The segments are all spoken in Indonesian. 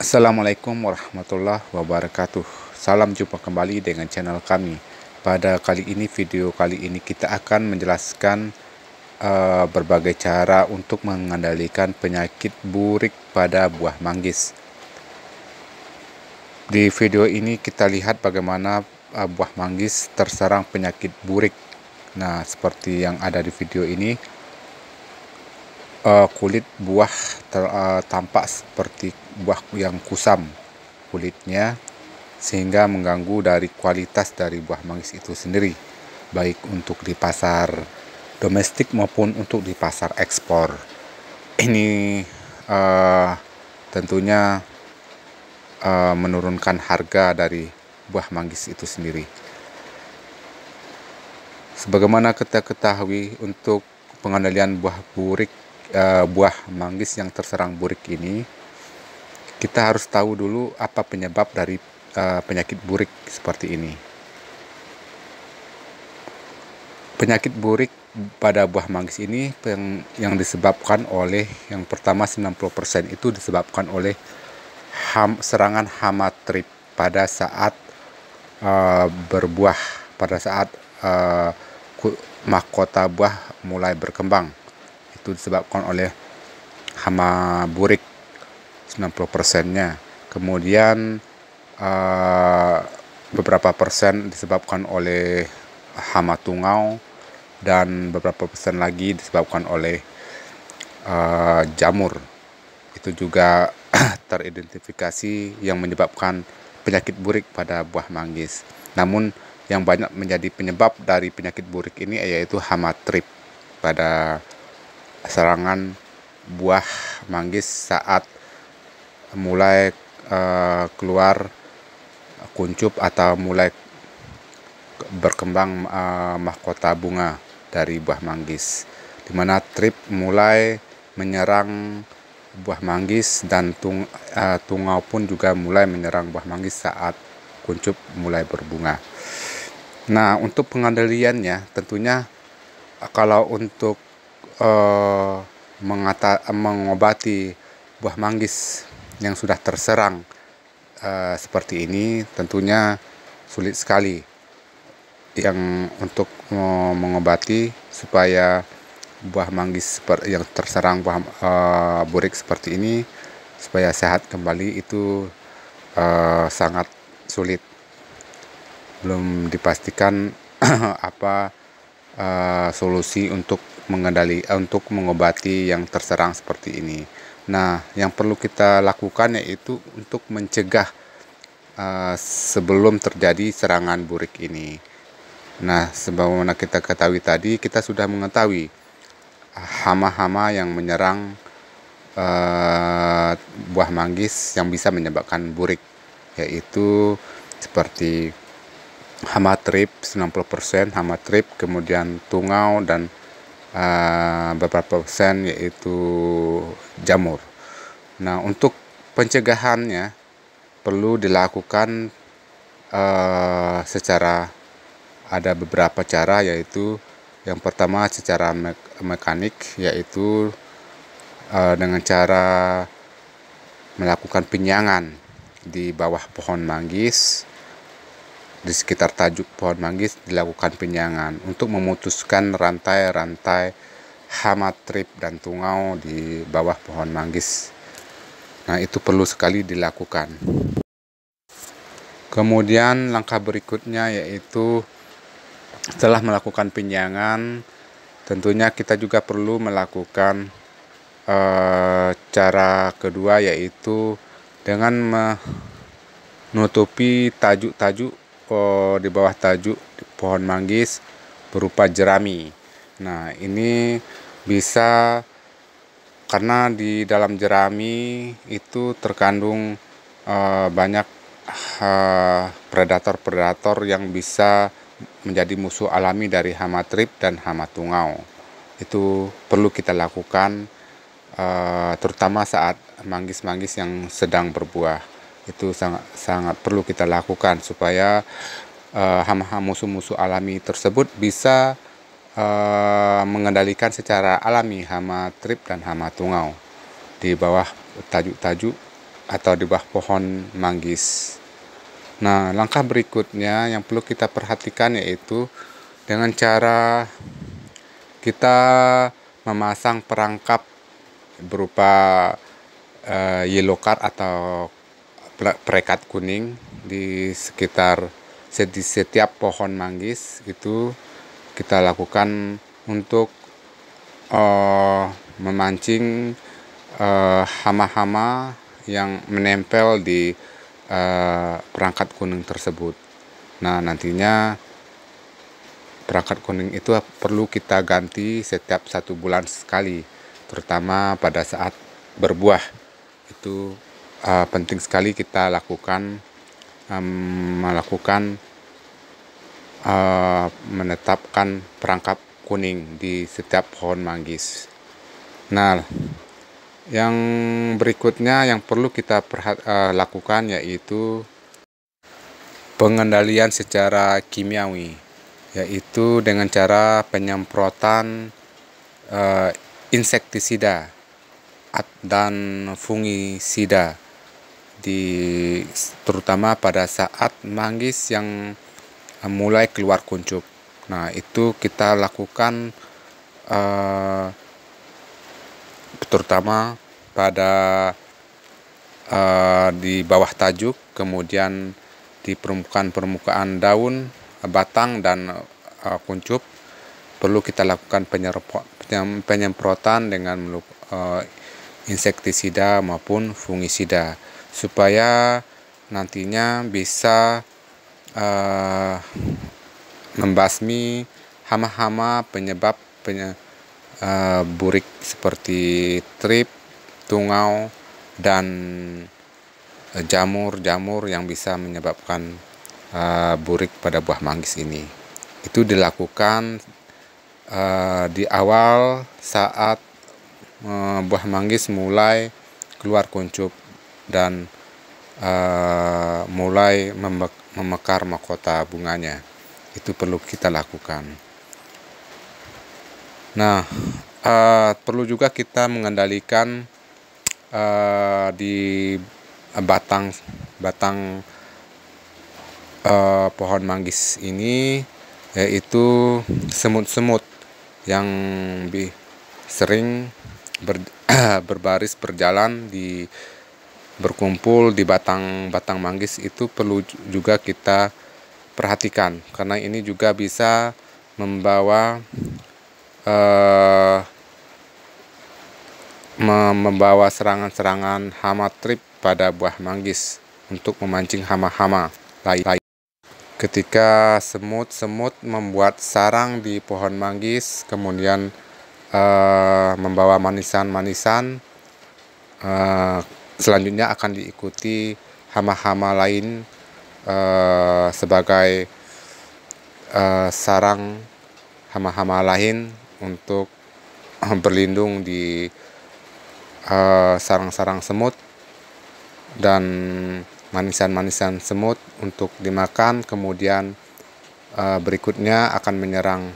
Assalamualaikum warahmatullahi wabarakatuh. Salam jumpa kembali dengan channel kami. Pada video kali ini kita akan menjelaskan berbagai cara untuk mengendalikan penyakit burik pada buah manggis. Di video ini kita lihat bagaimana buah manggis terserang penyakit burik. Nah, seperti yang ada di video ini, kulit buah tampak seperti buah yang kusam kulitnya, sehingga mengganggu dari kualitas dari buah manggis itu sendiri, baik untuk di pasar domestik maupun untuk di pasar ekspor. Ini tentunya menurunkan harga dari buah manggis itu sendiri. Sebagaimana kita ketahui, untuk pengendalian buah manggis yang terserang burik ini, kita harus tahu dulu apa penyebab dari penyakit burik seperti ini. Penyakit burik pada buah manggis ini yang disebabkan oleh, yang pertama 90% itu disebabkan oleh serangan hama trip pada saat berbuah, pada saat mahkota buah mulai berkembang. Itu disebabkan oleh hama burik 90%-nya. Kemudian beberapa persen disebabkan oleh hama tungau, dan beberapa persen lagi disebabkan oleh jamur. Itu juga teridentifikasi yang menyebabkan penyakit burik pada buah manggis. Namun yang banyak menjadi penyebab dari penyakit burik ini yaitu hama trip pada serangan buah manggis saat mulai keluar kuncup atau mulai berkembang mahkota bunga dari buah manggis, di mana trip mulai menyerang buah manggis, dan tungau pun juga mulai menyerang buah manggis saat kuncup mulai berbunga. Nah, untuk pengendaliannya tentunya kalau untuk mengobati buah manggis yang sudah terserang seperti ini, tentunya sulit sekali untuk mengobati supaya buah manggis yang terserang burik seperti ini supaya sehat kembali, itu sangat sulit. Belum dipastikan apa solusi untuk mengobati yang terserang seperti ini. Nah, yang perlu kita lakukan yaitu untuk mencegah sebelum terjadi serangan burik ini. Nah, sebagaimana kita ketahui tadi, kita sudah mengetahui hama-hama yang menyerang buah manggis yang bisa menyebabkan burik, yaitu seperti hama trip 90%, hama trip, kemudian tungau, dan beberapa persen yaitu jamur. Nah, untuk pencegahannya perlu dilakukan ada beberapa cara, yaitu yang pertama secara mekanik, yaitu dengan cara melakukan penyangan di bawah pohon manggis. Di sekitar tajuk pohon manggis dilakukan penyangan untuk memutuskan rantai-rantai hama trip dan tungau di bawah pohon manggis. Nah, itu perlu sekali dilakukan. Kemudian langkah berikutnya yaitu setelah melakukan penyangan, tentunya kita juga perlu melakukan cara kedua, yaitu dengan menutupi tajuk-tajuk di bawah tajuk pohon manggis berupa jerami. Nah, ini bisa karena di dalam jerami itu terkandung banyak predator-predator yang bisa menjadi musuh alami dari hama trip dan hama tungau. Itu perlu kita lakukan terutama saat manggis-manggis yang sedang berbuah. Itu sangat perlu kita lakukan supaya musuh-musuh alami tersebut bisa mengendalikan secara alami hama trip dan hama tungau di bawah tajuk-tajuk atau di bawah pohon manggis. Nah, langkah berikutnya yang perlu kita perhatikan yaitu dengan cara kita memasang perangkap berupa yellow card atau perekat kuning di setiap pohon manggis. Itu kita lakukan untuk memancing hama-hama yang menempel di perangkat kuning tersebut. Nah, nantinya perangkat kuning itu perlu kita ganti setiap 1 bulan sekali, terutama pada saat berbuah. Itu penting sekali kita menetapkan perangkap kuning di setiap pohon manggis. Nah, yang berikutnya yang perlu kita lakukan yaitu pengendalian secara kimiawi, yaitu dengan cara penyemprotan insektisida dan fungisida terutama pada saat manggis yang mulai keluar kuncup. Nah, itu kita lakukan terutama pada di bawah tajuk, kemudian di permukaan daun, batang, dan kuncup perlu kita lakukan penyemprotan dengan insektisida maupun fungisida supaya nantinya bisa membasmi hama-hama penyebab burik seperti trip, tungau, dan jamur-jamur yang bisa menyebabkan burik pada buah manggis ini. Itu dilakukan di awal saat buah manggis mulai keluar kuncup dan mulai memekar mahkota bunganya. Itu perlu kita lakukan. Nah, perlu juga kita mengendalikan di batang pohon manggis ini, yaitu semut-semut yang sering berbaris berjalan berkumpul di batang manggis. Itu perlu juga kita perhatikan, karena ini juga bisa membawa serangan-serangan hama trip pada buah manggis untuk memancing hama-hama lain. Ketika semut-semut membuat sarang di pohon manggis, kemudian membawa manisan-manisan, selanjutnya akan diikuti hama-hama lain sebagai sarang hama-hama lain untuk berlindung di sarang-sarang semut dan manisan-manisan semut untuk dimakan. Kemudian berikutnya akan menyerang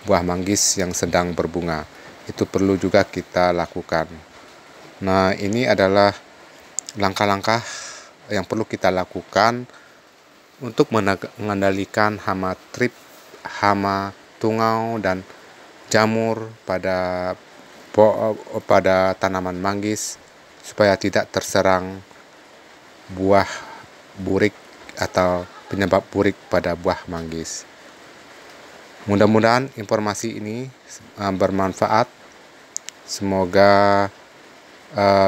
buah manggis yang sedang berbunga. Itu perlu juga kita lakukan. Nah, ini adalah langkah-langkah yang perlu kita lakukan untuk mengendalikan hama trip, hama tungau, dan jamur pada tanaman manggis supaya tidak terserang buah burik atau penyebab burik pada buah manggis. Mudah-mudahan informasi ini bermanfaat. Semoga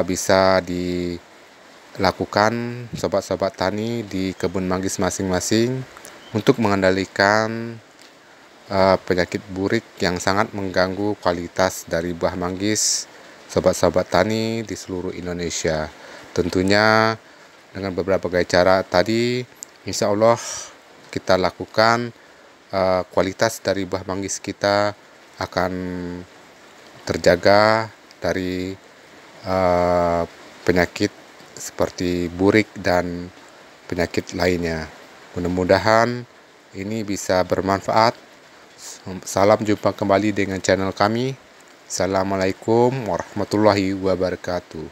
bisa dilakukan sobat-sobat tani di kebun manggis masing-masing untuk mengendalikan penyakit burik yang sangat mengganggu kualitas dari buah manggis sobat-sobat tani di seluruh Indonesia. Tentunya dengan beberapa cara tadi, insya Allah kita lakukan, kualitas dari buah manggis kita akan terjaga dari penyakit seperti burik dan penyakit lainnya. Mudah-mudahan ini bisa bermanfaat. Salam jumpa kembali dengan channel kami. Assalamualaikum warahmatullahi wabarakatuh.